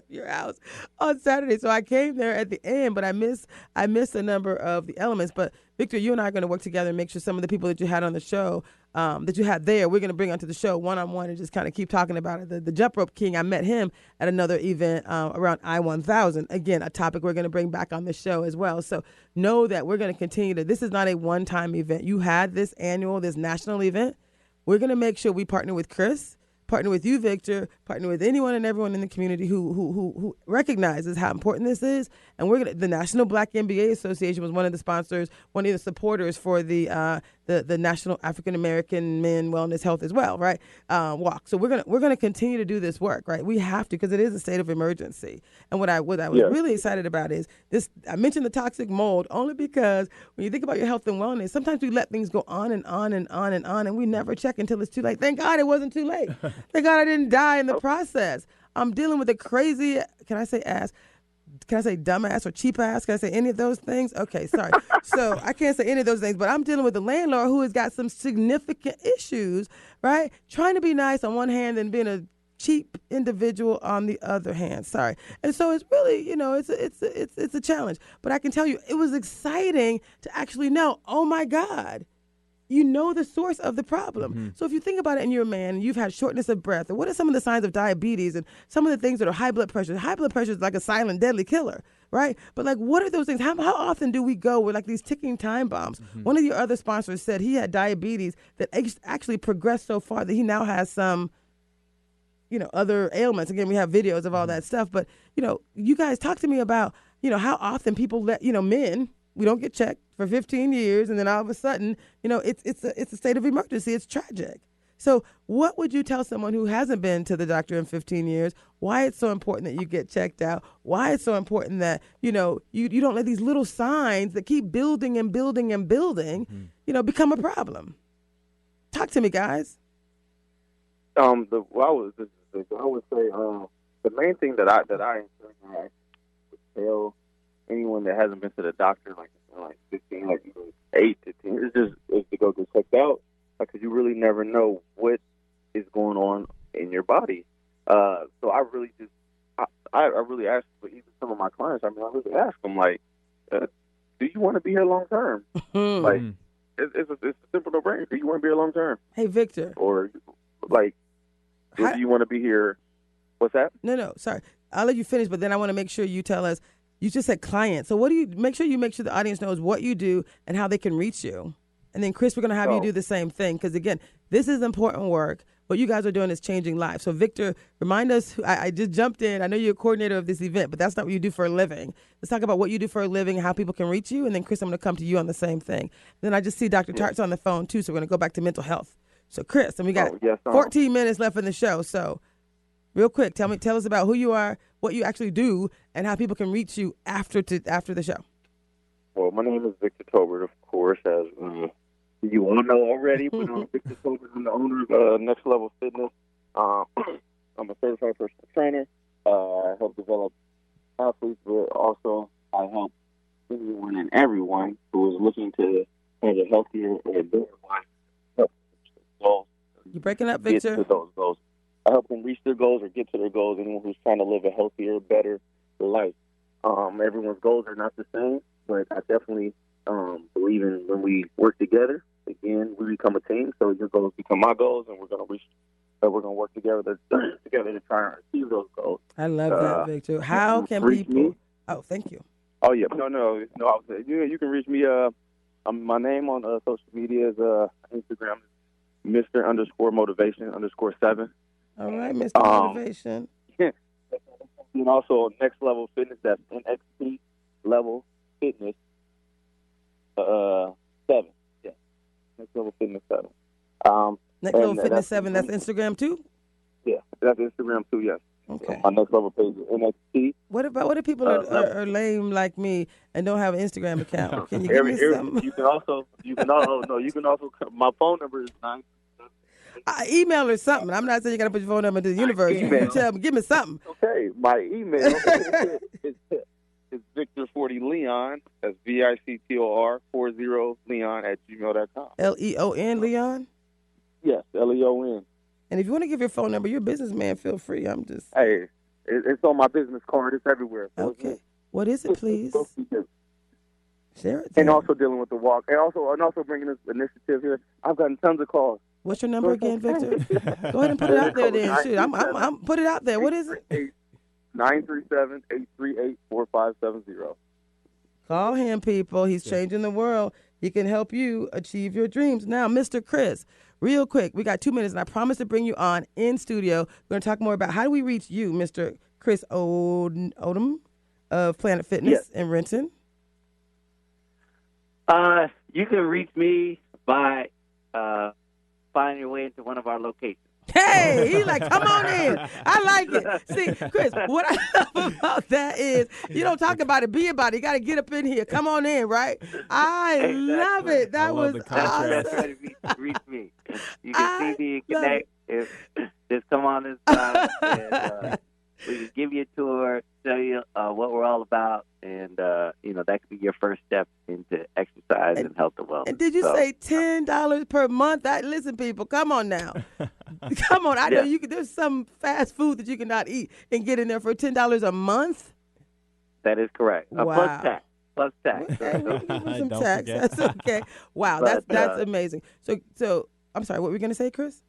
your house on Saturday. So I came there at the end, but I missed a number of the elements. But Victor, you and I are going to work together and make sure some of the people that you had on the show, that you had there, we're going to bring onto the show one-on-one and just kind of keep talking about it. The Jump Rope King, I met him at another event around I-1000. Again, a topic we're going to bring back on the show as well. So know that we're going to continue this is not a one-time event. You had this national event. We're going to make sure we partner with Chris, partner with you, Victor, partner with anyone and everyone in the community who recognizes how important this is. And the National Black MBA Association was one of the sponsors, one of the supporters for the National African American Men Wellness Health as well, right? Walk. So we're gonna continue to do this work, right? We have to, because it is a state of emergency. And what I was really excited about is this. I mentioned the toxic mold only because when you think about your health and wellness, sometimes we let things go on and on and on and on, and we never check until it's too late. Thank God it wasn't too late. Thank God I didn't die in the process. I'm dealing with a crazy, can I say ass? Can I say dumbass or cheap ass? Can I say any of those things? Okay, sorry. So I can't say any of those things, but I'm dealing with a landlord who has got some significant issues, right? Trying to be nice on one hand and being a cheap individual on the other hand. Sorry. And so it's really, it's a challenge. But I can tell you, it was exciting to actually know, oh my God, you know the source of the problem. Mm-hmm. So if you think about it and you're a man and you've had shortness of breath, or what are some of the signs of diabetes and some of the things that are high blood pressure? High blood pressure is like a silent deadly killer, right? But like, what are those things? How often do we go with like these ticking time bombs? Mm-hmm. One of your other sponsors said he had diabetes that actually progressed so far that he now has some, other ailments. Again, we have videos of all that stuff. But, you guys talk to me about, how often people let, men, we don't get checked for 15 years, and then all of a sudden, it's a state of emergency. It's tragic. So what would you tell someone who hasn't been to the doctor in 15 years, why it's so important that you get checked out, why it's so important that, you don't let these little signs that keep building and building and building, become a problem? Talk to me, guys. I would say the main thing that I would tell anyone that hasn't been to the doctor like 15, like even 8 to 10, is to go get checked out, because you really never know what is going on in your body. So I really ask for even some of my clients. I really ask them do you want to be here long term? Like it's a simple no-brainer. Do you want to be here long term? Hey, Victor. Or do you want to be here? What's that? No, sorry. I'll let you finish, but then I want to make sure you tell us. You just said client. So what do you make sure the audience knows what you do and how they can reach you? And then, Chris, we're going to have you do the same thing, because, again, this is important work. What you guys are doing is changing lives. So, Victor, remind us. I just jumped in. I know you're a coordinator of this event, but that's not what you do for a living. Let's talk about what you do for a living and how people can reach you. And then, Chris, I'm going to come to you on the same thing. Then I just see Dr. Tart's on the phone, too, so we're going to go back to mental health. So, Chris, and we got 14 minutes left in the show. So, real quick, tell us about who you are, what you actually do, and how people can reach you after the show. Well, my name is Victor Tobert, of course, as You all know already, but I'm Victor Silver. I'm the owner of Next Level Fitness. I'm a certified personal trainer. I help develop athletes, but also I help anyone and everyone who is looking to have a healthier and better life. Help reach their goals. You breaking up, Get Victor? to those goals. I help them reach their goals or get to their goals. Anyone who's trying to live a healthier, better life. Everyone's goals are not the same, but I definitely believe in when we work together. Again, we become a team. So your goals become my goals, and we're going to reach. We're going to work together to try and achieve those goals. I love that, Victor. How can reach people? me? Oh, thank you. Oh yeah, no. I was saying, you can reach me. My name on social media is Instagram, Mr_Motivation_7. All right, Mr. Motivation. And also Next Level Fitness. That's NXT Level Fitness 7. Yeah, Next Level Fitness 7. Next Level Fitness 7. That's Instagram too. Yeah, that's Instagram too. Yes. Okay. My Next Level page is NXT. What if people are lame like me and don't have an Instagram account? Can you give me something? You can also my phone number is 9. Email or something. I'm not saying you got to put your phone number into the universe. You tell me, give me something. Okay, my email is Victor40Leon. That's VICTOR40Leon@gmail.com. LEON, Leon? Yes, LEON. And if you want to give your phone number, you're a businessman, feel free. Hey, it's on my business card. It's everywhere. So okay. What is it, please? Share it. And also dealing with the walk. And also bringing this initiative here. I've gotten tons of calls. What's your number again, Victor? Go ahead and put it out there then. Shoot, I'm put it out there. What is it? 937-838-4570. Call him, people. He's changing the world. He can help you achieve your dreams. Now, Mr. Chris, real quick, we got 2 minutes, and I promise to bring you on in studio. We're going to talk more about how do we reach you, Mr. Chris Odom of Planet Fitness in Renton. You can reach me by finding your way into one of our locations. Hey, he's like, come on in. I like it. See, Chris, what I love about that is you don't talk about it, be about it. You got to get up in here. Come on in, right? I love it. That was That's the best way to reach me. You can see me and connect. Just come on this side, and we can give you a tour, show you what we're all about, and that could be your first step into exercise and health and wellness. And did you say $10 per month? Listen, people, come on now. Come on. I know you can. There's some fast food that you cannot eat and get in there for $10 a month. That is correct. Wow. Plus tax. Some tax. That's okay. Wow, that's amazing. So I'm sorry. What were you going to say, Chris?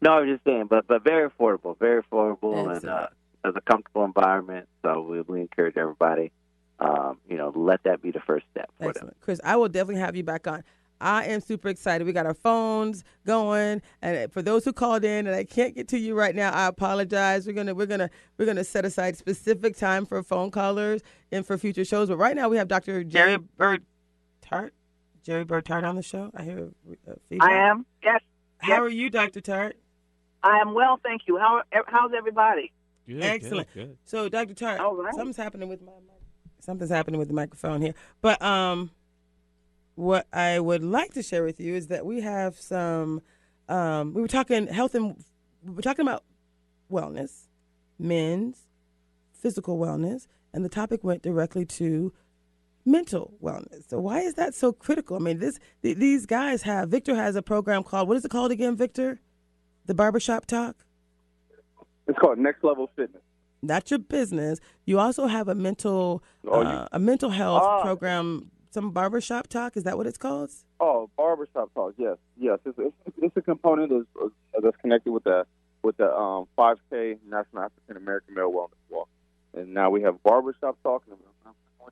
No, I was just saying, but very affordable, Excellent. and as a comfortable environment. So we encourage everybody, let that be the first step for Excellent. them. Chris, I will definitely have you back on. I am super excited. We got our phones going, and for those who called in and I can't get to you right now, I apologize. We're gonna set aside specific time for phone callers and for future shows. But right now we have Dr. Jerry Tart on the show. I hear feedback. I am. Yes. How are you, Dr. Tart? I am well, thank you. How's everybody? Good, Excellent. Good. So, Dr. Tart, All right. something's happening with the microphone here. But what I would like to share with you is that we have some. We were talking health and we were talking about wellness, men's physical wellness, and the topic went directly to mental wellness. So why is that so critical? I mean, these guys have. Victor has a program called, what is it called again, Victor? The Barbershop Talk? It's called Next Level Fitness. That's your business. You also have a mental health program, some Barbershop Talk. Is that what it's called? Oh, Barbershop Talk. Yes. It's a component that's connected with the 5K National African American Male Wellness Walk. And now we have Barbershop Talk. And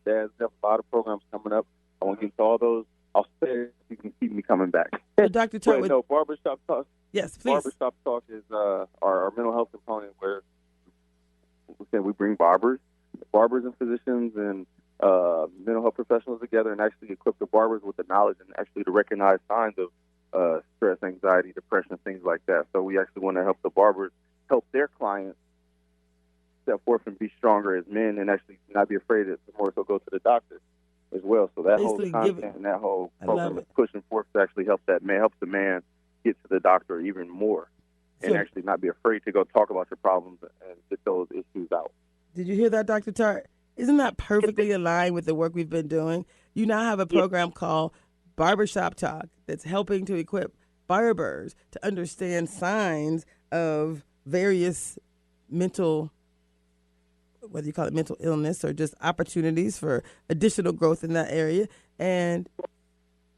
Dad's got a lot of programs coming up. I want to get to all those. I'll say if you can keep me coming back. So Dr. Tart, no, Barbershop Talk. Yes, please. Barbershop Talk is our mental health component where we bring barbers and physicians and mental health professionals together and actually equip the barbers with the knowledge and actually to recognize signs of stress, anxiety, depression, things like that. So we actually want to help the barbers help their clients step forth and be stronger as men and actually not be afraid to more so go to the doctor. as well. So that whole Basically content and that whole I love program it. is pushing forth to actually help that man, helps the man get to the doctor even more, and So- actually not be afraid to go talk about your problems and get those issues out. Did you hear that, Dr. Tart? Isn't that perfectly aligned with the work we've been doing? You now have a program called Barbershop Talk that's helping to equip barbers to understand signs of various mental, whether you call it mental illness or just opportunities for additional growth in that area, and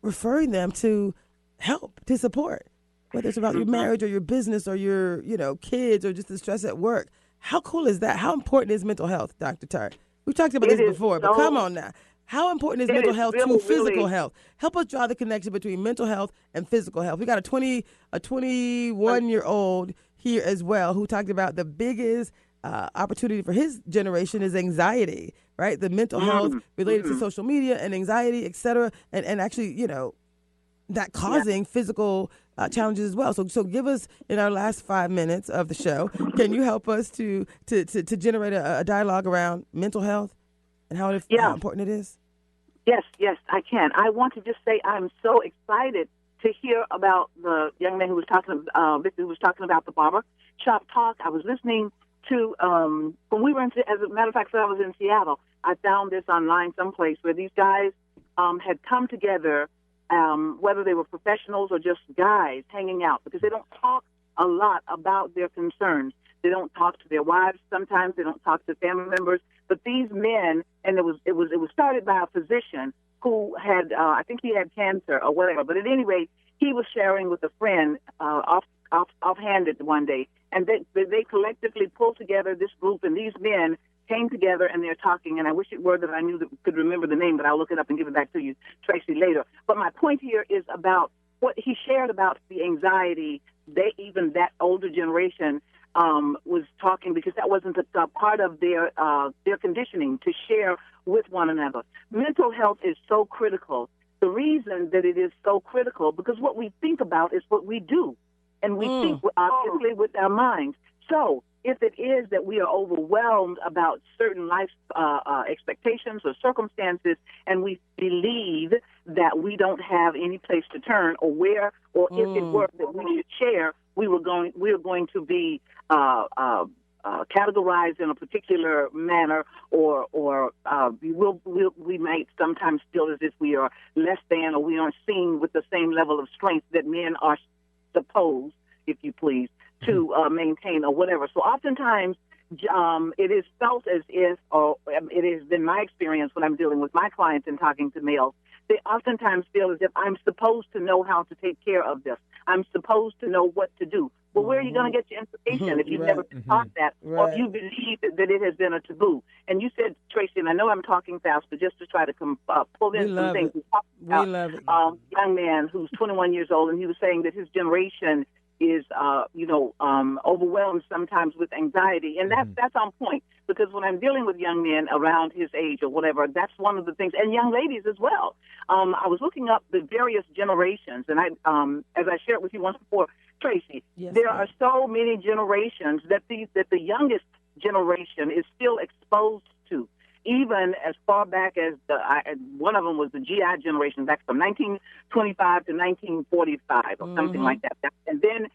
referring them to help, to support, whether it's about your marriage or your business or your, kids or just the stress at work. How cool is that? How important is mental health, Dr. Tart? We've talked about this before, but come on now. How important is mental health to physical health? Help us draw the connection between mental health and physical health. We got a 21-year-old here as well who talked about the biggest opportunity for his generation is anxiety, right? The mental health related to social media and anxiety, et cetera, and actually, that causing physical challenges as well. So give us, in our last 5 minutes of the show, can you help us to generate a dialogue around mental health and how important it is? Yes, I can. I want to just say I'm so excited to hear about the young man who was talking, Victor, who was talking about the barber shop talk. I was listening to, when we were as a matter of fact, when I was in Seattle, I found this online someplace where these guys had come together, whether they were professionals or just guys hanging out, because they don't talk a lot about their concerns. They don't talk to their wives. Sometimes they don't talk to family members. But these men, and it was started by a physician who had, I think he had cancer or whatever. But at any rate, he was sharing with a friend offhanded one day, and they collectively pulled together this group, and these men came together and they're talking, and I wish it were that I could remember the name, but I'll look it up and give it back to you, Tracy, later. But my point here is about what he shared about the anxiety. Even that older generation was talking, because that wasn't a part of their conditioning to share with one another. Mental health is so critical. The reason that it is so critical, because what we think about is what we do, and we think obviously with our minds. So if it is that we are overwhelmed about certain life expectations or circumstances, and we believe that we don't have any place to turn, or where, or if it were that we should share, we are going to be categorized in a particular manner, or we might sometimes feel as if we are less than, or we aren't seen with the same level of strength that men are supposed, if you please, to maintain or whatever. So oftentimes it is felt as if, or it has been my experience when I'm dealing with my clients and talking to males, they oftentimes feel as if I'm supposed to know how to take care of this. I'm supposed to know what to do. Well, where are you going to get your information if you've never been taught that, or if you believe that it has been a taboo? And you said, Tracy, and I know I'm talking fast, but just to try to pull in some things. We love it. Young man who's 21 years old, and he was saying that his generation is, overwhelmed sometimes with anxiety. And that's on point, because when I'm dealing with young men around his age or whatever, that's one of the things, and young ladies as well. I was looking up the various generations, and as I shared with you once before, Tracy, there are so many generations that the youngest generation is still exposed to. Even as far back as one of them was the GI generation, back from 1925 to 1945 or something like that. And then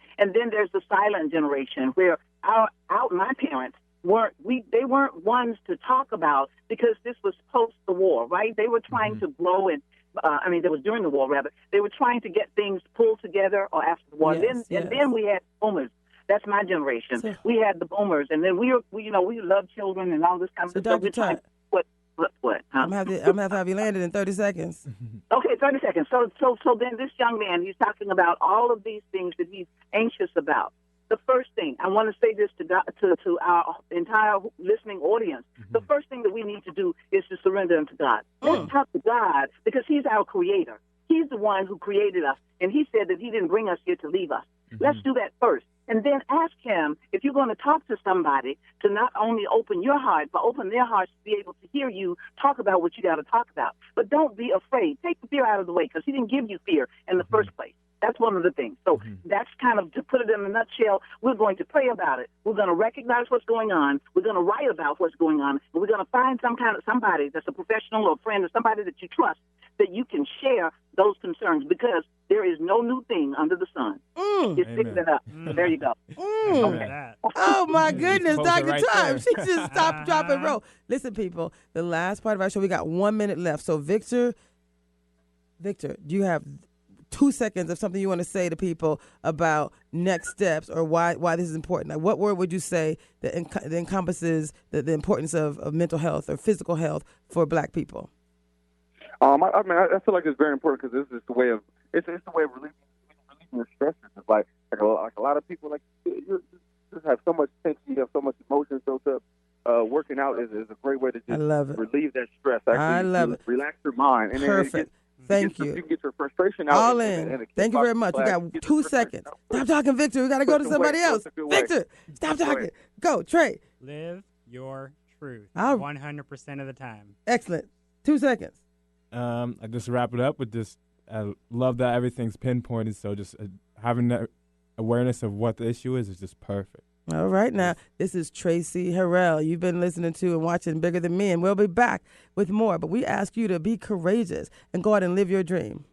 there's the silent generation, where my parents they weren't ones to talk about, because this was post the war, right? They were trying to grow, and that was during the war, rather. They were trying to get things pulled together, or after the war. And then we had boomers. That's my generation. So, we had the boomers, and then we loved children and all this kind of stuff. Dr. Tut, what? Huh? I'm gonna have to have you landed in 30 seconds. Okay, 30 seconds. So then this young man, he's talking about all of these things that he's anxious about. The first thing, I want to say this to our entire listening audience. The first thing that we need to do is to surrender unto God. Let's talk to God, because he's our creator. He's the one who created us, and he said that he didn't bring us here to leave us. Let's do that first. And then ask him, if you're going to talk to somebody, to not only open your heart, but open their hearts to be able to hear you talk about what you got to talk about. But don't be afraid. Take the fear out of the way, because he didn't give you fear in the first place. That's one of the things. So that's kind of, to put it in a nutshell, we're going to pray about it. We're going to recognize what's going on. We're going to write about what's going on. And we're going to find somebody that's a professional or a friend or somebody that you trust that you can share those concerns, because there is no new thing under the sun. Just fix it up. There you go. Okay. Oh, my goodness, Close it Dr. right Time. there. She just stopped, drop, and roll. Listen, people, the last part of our show, we got 1 minute left. So, Victor, do you have 2 seconds of something you want to say to people about next steps, or why this is important? Like, what word would you say that encompasses the importance of mental health or physical health for Black people? I mean, I feel like it's very important, because this is the way of relieving your stresses. It's like a lot of people, like, you just have so much tension, you have so much emotion built up. Working out is a great way to just relieve that stress. Actually, I love it. Relax your mind. And Perfect. Thank you. You can get your frustration out. All in. Thank you very much. We got 2 seconds. Stop talking, Victor. We got to go to somebody else. Victor, stop talking. Go, Trey. Live your truth 100% of the time. Excellent. 2 seconds. I just wrap it up with this. I love that everything's pinpointed. So just having that awareness of what the issue is just perfect. All right, now, this is Traci Harrell. You've been listening to and watching Bigger Than Me, and we'll be back with more. But we ask you to be courageous and go out and live your dream.